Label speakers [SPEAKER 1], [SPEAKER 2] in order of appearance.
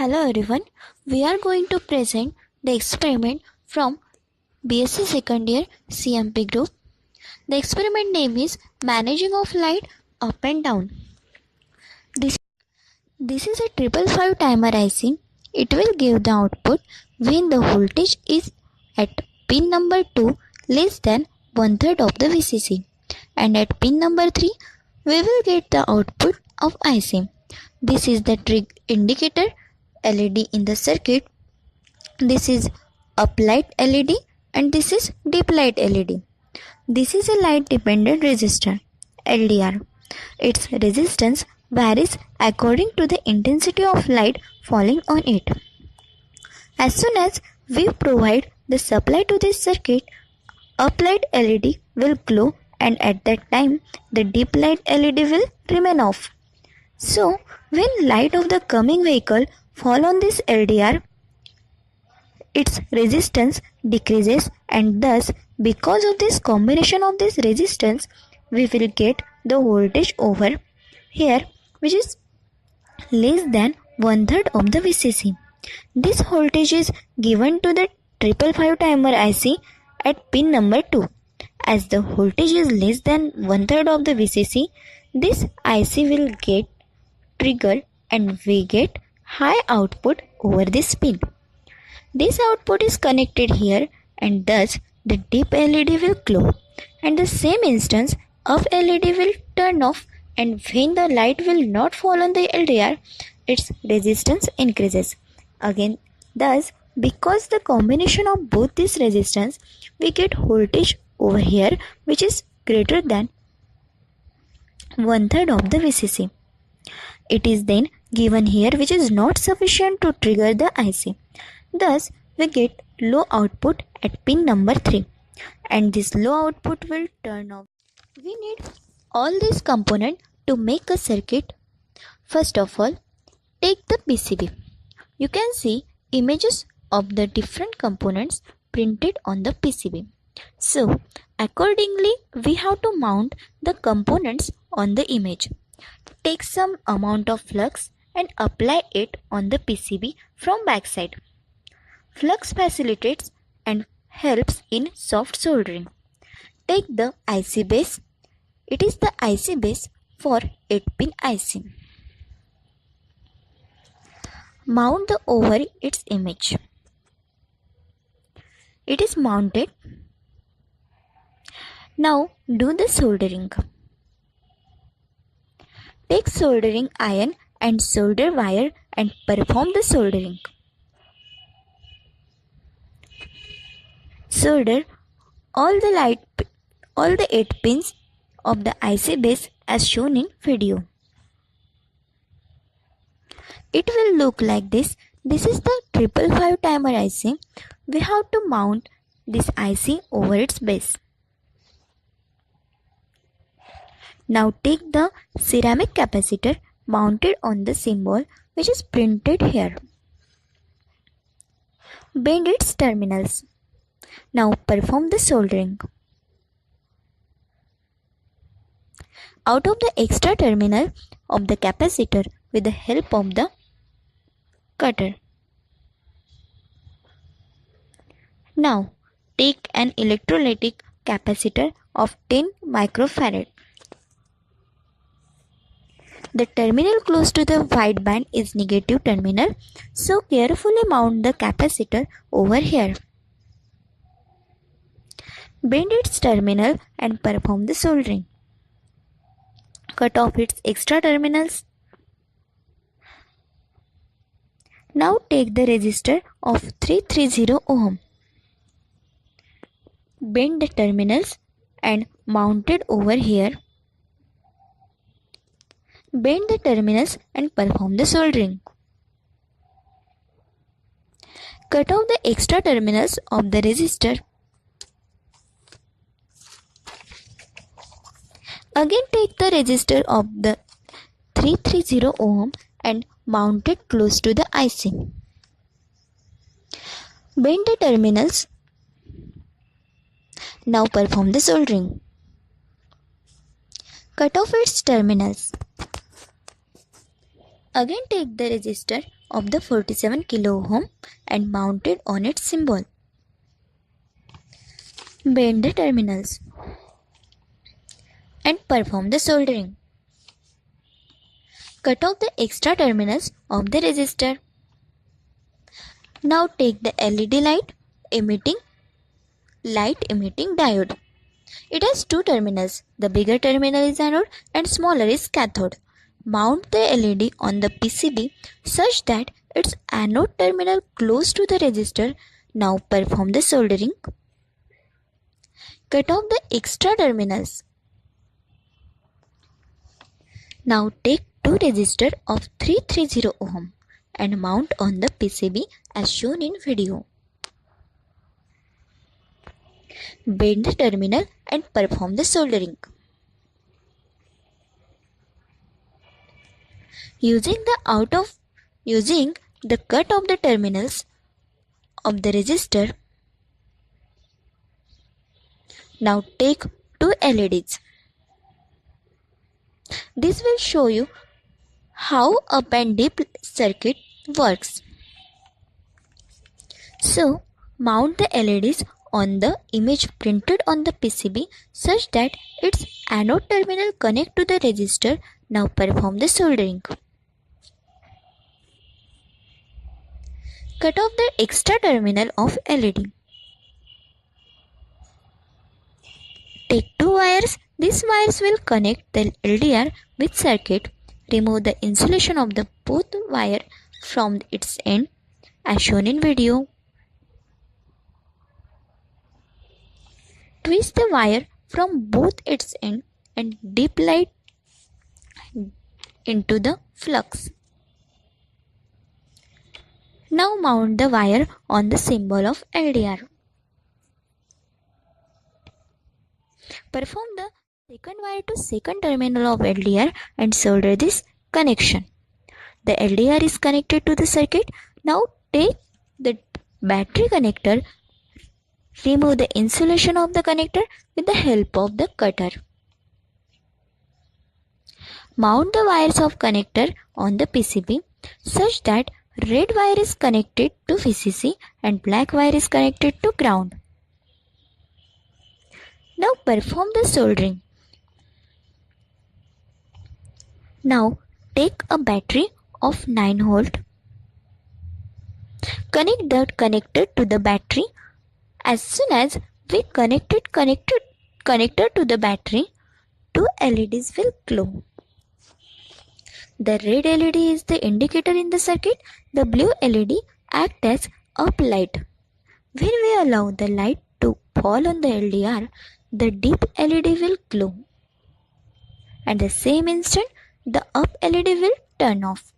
[SPEAKER 1] Hello everyone, we are going to present the experiment from BSc second year CMP group. The experiment name is Managing of Light Up and Down. This is a 555 timer IC. It will give the output when the voltage is at pin number 2 less than 1/3 of the VCC, and at pin number 3 we will get the output of IC. This is the trig indicator LED in the circuit. This is up light LED and this is dip light LED. This is a light dependent resistor LDR. Its resistance varies according to the intensity of light falling on it. As soon as we provide the supply to this circuit, up light LED will glow, and at that time the dip light LED will remain off. So when light of the coming vehicle fall on this LDR, its resistance decreases, and thus because of this combination of this resistance we will get the voltage over here which is less than 1/3 of the VCC. This voltage is given to the 555 timer IC at pin number 2. As the voltage is less than 1/3 of the VCC, this IC will get triggered and we get high output over this pin. This output is connected here, and thus the dip LED will glow, and the same instance up LED will turn off, and when the light will not fall on the LDR, its resistance increases. Again, thus because the combination of both this resistance, we get voltage over here which is greater than 1/3 of the VCC. It is then given here which is not sufficient to trigger the IC. Thus, we get low output at pin number 3, and this low output will turn off. We need all these components to make a circuit. First of all, take the PCB. You can see images of the different components printed on the PCB. So, accordingly, we have to mount the components on the image. Take some amount of flux and apply it on the PCB from backside. Flux facilitates and helps in soft soldering. Take the IC base. It is the IC base for 8-pin IC. Mount the over its image. It is mounted. Now do the soldering. Take soldering iron and solder wire and perform the soldering. Solder all the 8 pins of the IC base as shown in video. It will look like this. This is the 555 timer IC. We have to mount this IC over its base. Now take the ceramic capacitor mounted on the symbol which is printed here. Bend its terminals. Now perform the soldering. Out of the extra terminal of the capacitor with the help of the cutter. Now take an electrolytic capacitor of 10 microfarad. The terminal close to the white band is negative terminal, so carefully mount the capacitor over here. Bend its terminal and perform the soldering. Cut off its extra terminals. Now take the resistor of 330 ohm. Bend the terminals and mount it over here. Bend the terminals and perform the soldering. Cut off the extra terminals of the resistor. Again take the resistor of the 330 ohm and mount it close to the IC. Bend the terminals. Now perform the soldering. Cut off its terminals. Again take the resistor of the 47 kilo ohm and mount it on its symbol. Bend the terminals and perform the soldering. Cut off the extra terminals of the resistor. Now take the LED light emitting diode. It has two terminals. The bigger terminal is anode and smaller is cathode. Mount the LED on the PCB such that its anode terminal close to the resistor. Now perform the soldering. Cut off the extra terminals. Now take two resistors of 330 ohm and mount on the PCB as shown in video. Bend the terminal and perform the soldering. Using the cut of the terminals of the resistor, now take two LEDs. This will show you how up and dip circuit works. So, mount the LEDs on the image printed on the PCB such that its anode terminal connect to the resistor. Now perform the soldering. Cut off the extra terminal of LED. Take two wires. These wires will connect the LDR with circuit. Remove the insulation of the both wire from its end as shown in video. Twist the wire from both its ends and dip light into the flux. Now mount the wire on the symbol of LDR. Perform the second wire to second terminal of LDR and solder this connection. The LDR is connected to the circuit. Now take the battery connector. Remove the insulation of the connector with the help of the cutter. Mount the wires of connector on the PCB such that red wire is connected to VCC and black wire is connected to ground. Now perform the soldering. Now take a battery of 9 volt. Connect the connector to the battery. As soon as we connected connector to the battery, two LEDs will glow. The red LED is the indicator in the circuit. The blue LED acts as up light. When we allow the light to fall on the LDR, the dip LED will glow. At the same instant, the up LED will turn off.